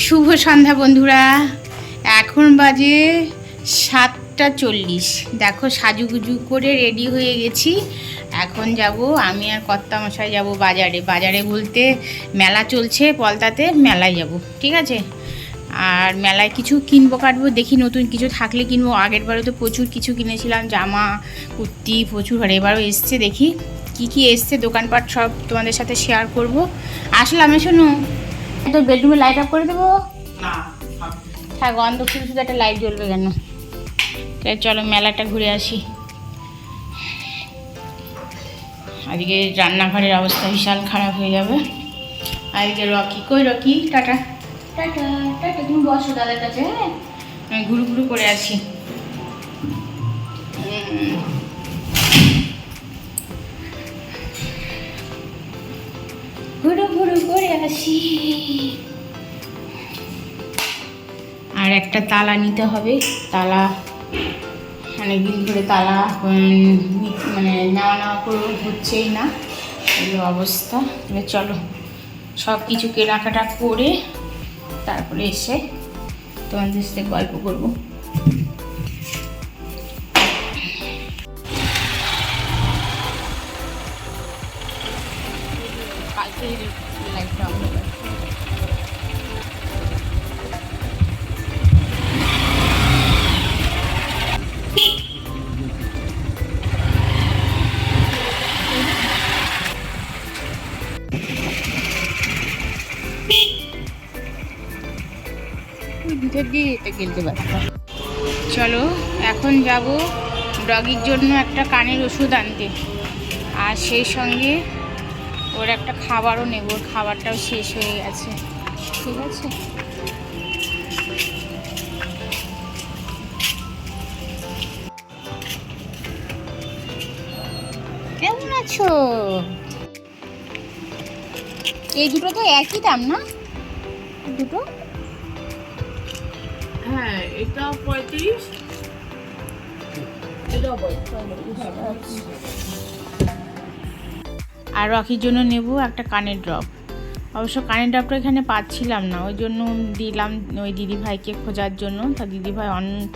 শুভ সন্ধ্যা বন্ধুরা। এখন বাজে 7:40। দেখো সাজুগুজু করে রেডি হয়ে গেছি। এখন যাব আমি আর কর্তামশাই যাব বাজারে। বাজারে বলতে মেলা চলছে পলতাতে, মেলায় যাব, ঠিক আছে। আর মেলায় কিছু কিনবো কাটবো, দেখি নতুন কিছু থাকলে কিনবো। আগের বারও তো প্রচুর কিছু কিনেছিলাম, জামা কুর্তি প্রচুর, আর এবারও এসছে, দেখি কি কি এসছে দোকানপাট সব তোমাদের সাথে শেয়ার করব। আসলাম, শোনো তো বেডরুমে লাইট অফ করে দেবো না, হ্যাঁ গন্ধ শুধু শুধু একটা লাইট জ্বলবে কেন। চলো মেলাটা ঘুরে আসি। আজকে রান্নাঘরের অবস্থা বিশাল খারাপ হয়ে যাবে। আজকে রকি কই, রকি টাটা টাটা টাটা, তুমি বসো দাদার কাছে, হ্যাঁ আমি ঘুরু ঘুরু করে আসি। ঘুরু ঘুরু করে আসি। আর একটা তালা নিতে হবে, তালা অনেকদিন ধরে তালা মানে নেওয়া নেওয়া করে হচ্ছেই না, এই অবস্থা। চলো সব কিছু কেনাকাটা করে তারপরে এসে তোমাদের সাথে গল্প করবো। কালকে লাইটটা অন হবে। ভিতর দিয়ে এটা কিনতে পারতাম। চলো এখন যাব ডগির জন্য একটা কানের ওষুধ আনতে, আর সেই সঙ্গে ওর একটা খাবারও নেব, ওর খাবারটাও শেষ হয়ে গেছে, ঠিক আছে। কেমন আছো? এই দুটো তো একই দাম না দুটো? হ্যাঁ, এটা 35, এটা 35। আর রকির জন্য নেব একটা কানের ড্রপ। অবশ্য কানের ড্রপটা এখানে পাচ্ছিলাম না, ওই জন্য দিলাম ওই দিদিভাইকে খোঁজার জন্য। তা দিদিভাই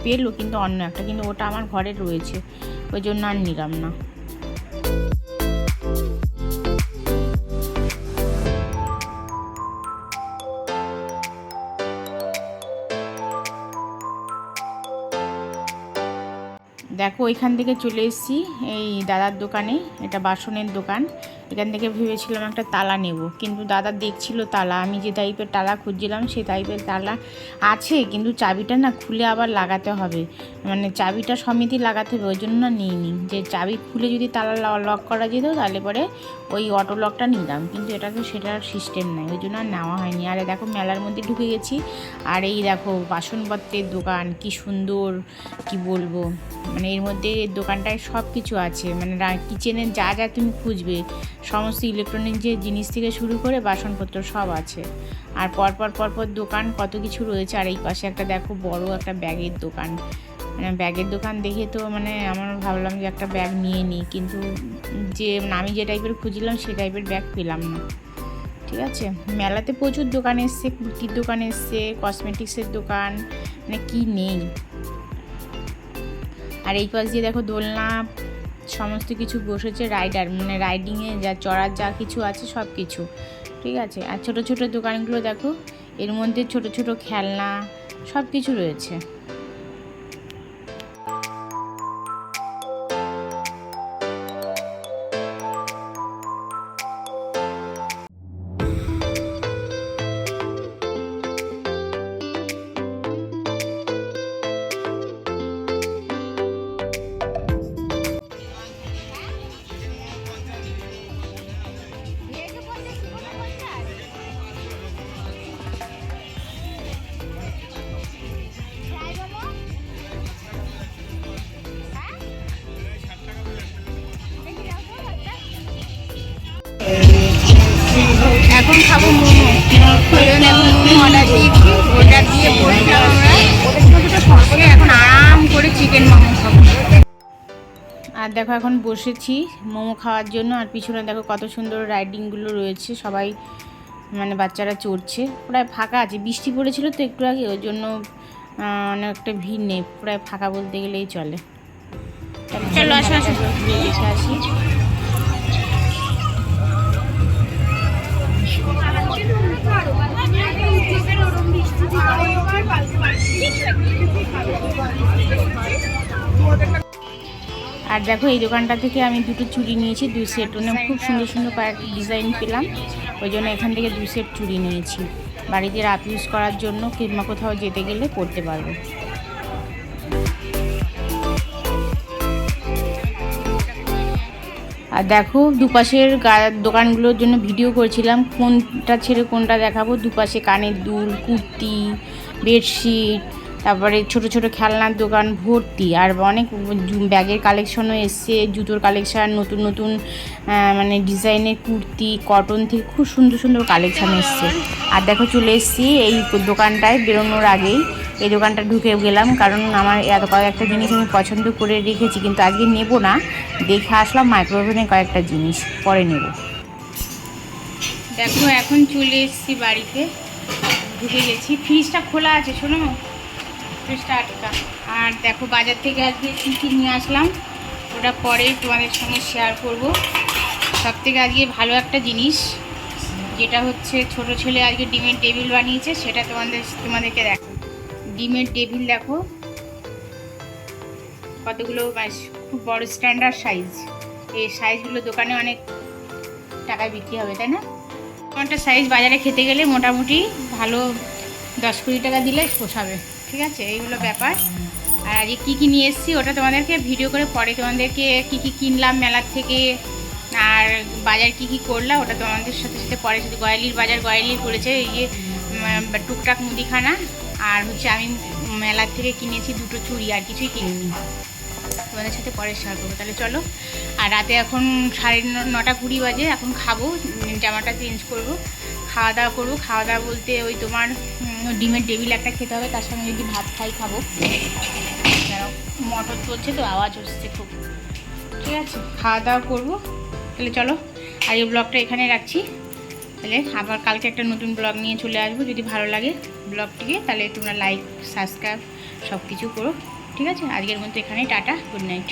পেলো, কিন্তু অন্য একটা, কিন্তু ওটা আমার ঘরে রয়েছে, ওই জন্য আর নিলাম না। দেখো ওইখান থেকে চলে এসেছি এই দাদার দোকানে, এটা বাসনের দোকান। এখান থেকে ভেবেছিলাম একটা তালা নেব, কিন্তু দাদা দেখছিল তালা, আমি যে টাইপের তালা খুঁজছিলাম সেই টাইপের তালা আছে, কিন্তু চাবিটা না খুলে আবার লাগাতে হবে, মানে চাবিটা সমেতই লাগাতে হবে, ওই জন্য না নিইনি। যে চাবি খুলে যদি তালা লক করা যেত তাহলে পরে ওই অটো লকটা নিলাম, কিন্তু এটা তো সেটার সিস্টেম নেই, ওই জন্য আর নেওয়া হয়নি। আর দেখো মেলার মধ্যে ঢুকে গেছি, আর এই দেখো বাসনপত্রের দোকান, কি সুন্দর, কি বলবো, মানে এর মধ্যে দোকানটায় সব কিছু আছে, মানে কিচেনের যা যা তুমি খুঁজবে সমস্ত ইলেকট্রনিক যে জিনিস থেকে শুরু করে বাসনপত্র সব আছে। আর পরপর দোকান কত কিছু রয়েছে। আর এই পাশে একটা দেখো বড় একটা ব্যাগের দোকান, মানে ব্যাগের দোকান দেখে তো মানে আমার ভাবলাম যে একটা ব্যাগ নিয়ে নিই, কিন্তু যে আমি যে টাইপের খুঁজছিলাম সেই টাইপের ব্যাগ পেলাম না, ঠিক আছে। মেলাতে প্রচুর দোকান এসছে, কুর্তির দোকান এসছে, কসমেটিক্সের দোকান, মানে কি নেই। আর এই পাশ দিয়ে দেখো দোলনা সমস্ত কিছু বসেছে, রাইডার মানে রাইডিংয়ে যা চড়ার যা কিছু আছে সব কিছু, ঠিক আছে। আর ছোট ছোট দোকানগুলো দেখো, এর মধ্যে ছোট ছোট খেলনা সব কিছু রয়েছে। এখন খাবো মোমো, মোমো অর্ডার দিয়েছি, অর্ডার দিয়ে বসলাম আমরা, এখন আরাম করে চিকেন মোমো খাবো। আর দেখো এখন বসেছি মোমো খাওয়ার জন্য, আর পিছনে দেখো কত সুন্দর রাইডিংগুলো রয়েছে, সবাই মানে বাচ্চারা চড়ছে, প্রায় ফাঁকা আছে, বৃষ্টি পড়েছিল তো একটু আগে, ওই জন্য অনেকটা ভিড় নেই, প্রায় ফাঁকা বলতে গেলেই চলে। চলো আসো আসো, ঘুরে দেখে আসি। আর দেখো এই দোকানটা থেকে আমি দুটো চুড়ি নিয়েছি, 2 সেট, মানে খুব সুন্দর সুন্দর কয়েকটা ডিজাইন পেলাম, ওই জন্য এখান থেকে 2 সেট চুড়ি নিয়েছি, বাড়িতে রাত ইউজ করার জন্য কিংবা কোথাও যেতে গেলে পরতে পারবো। আর দেখো দুপাশের দোকানগুলোর জন্য ভিডিও করেছিলাম, কোনটা ছেড়ে কোনটা দেখাবো। দুপাশে কানের দুল, কুর্তি, বেডশিট, তারপরে ছোট ছোট খেলনার দোকান ভর্তি, আর অনেক ব্যাগের কালেকশনও এসছে, জুতোর কালেকশান, নতুন নতুন মানে ডিজাইনের কুর্তি, কটন থেকে খুব সুন্দর সুন্দর কালেকশান এসছে। আর দেখো চলে এসেছি এই দোকানটায়, বেরোনোর আগেই এই দোকানটা ঢুকে গেলাম, কারণ আমার এত কয়েকটা জিনিস আমি পছন্দ করে রেখেছি, কিন্তু আজকে নেব না, দেখে আসলাম মাইক্রোওভেনে কয়েকটা জিনিস, পরে নেব। দেখো এখন চলে এসেছি বাড়িতে, ঢুকে গেছি, ফ্রিজটা খোলা আছে, শোনো ফ্রিজটা আটকা। আর দেখো বাজার থেকে আজকে কী কী নিয়ে আসলাম ওটা পরে তোমাদের সঙ্গে শেয়ার করব। সবথেকে আজকে ভালো একটা জিনিস, যেটা হচ্ছে ছোট ছেলে আজকে ডিমের টেবিল বানিয়েছে, সেটা তোমাদেরকে দেখো। ডিমের টেবিল দেখো কতগুলো, খুব বড় স্ট্যান্ডার্ড সাইজ, এই সাইজগুলো দোকানে অনেক টাকায় বিক্রি হবে, তাই না? একটা সাইজ বাজারে খেতে গেলে মোটামুটি ভালো 10-20 টাকা দিলে পোষাবে, ঠিক আছে? এইগুলো ব্যাপার। আর আজকে কী কী নিয়ে এসেছি ওটা তোমাদেরকে ভিডিও করে পরে তোমাদেরকে কী কী কিনলাম মেলার থেকে আর বাজার কী কী করলাম ওটা তোমাদের সাথে সাথে পরে, শুধু গয়ালির বাজার গয়ালির করেছে, এই যে টুকটাক মুদিখানা, আর হচ্ছে আমি মেলার থেকে কিনেছি 2টো চুড়ি, আর কিছুই কিনিনি, তোমাদের সাথে পরে শেয়ার করবো। তাহলে চলো। আর রাতে এখন 9:30 বাজে, এখন খাবো, জামাটা চেঞ্জ করব, খাওয়া দাওয়া করবো। খাওয়া দাওয়া বলতে ওই তোমার ডিমের টেবিল একটা খেতে হবে, তার সঙ্গে যদি ভাত খাই খাবো, মটর চলছে তো আওয়াজ হচ্ছে খুব, ঠিক আছে? খাওয়া দাওয়া করবো, তাহলে চলো। আর এই ব্লগটা এখানে রাখছি, তাহলে আবার কালকে একটা নতুন ব্লগ নিয়ে চলে আসবো। যদি ভালো লাগে ব্লগটিকে তাহলে তোমরা লাইক, সাবস্ক্রাইব সব কিছু করো, ঠিক আছে? আজকের মতো এখানেই টাটা, গুড নাইট।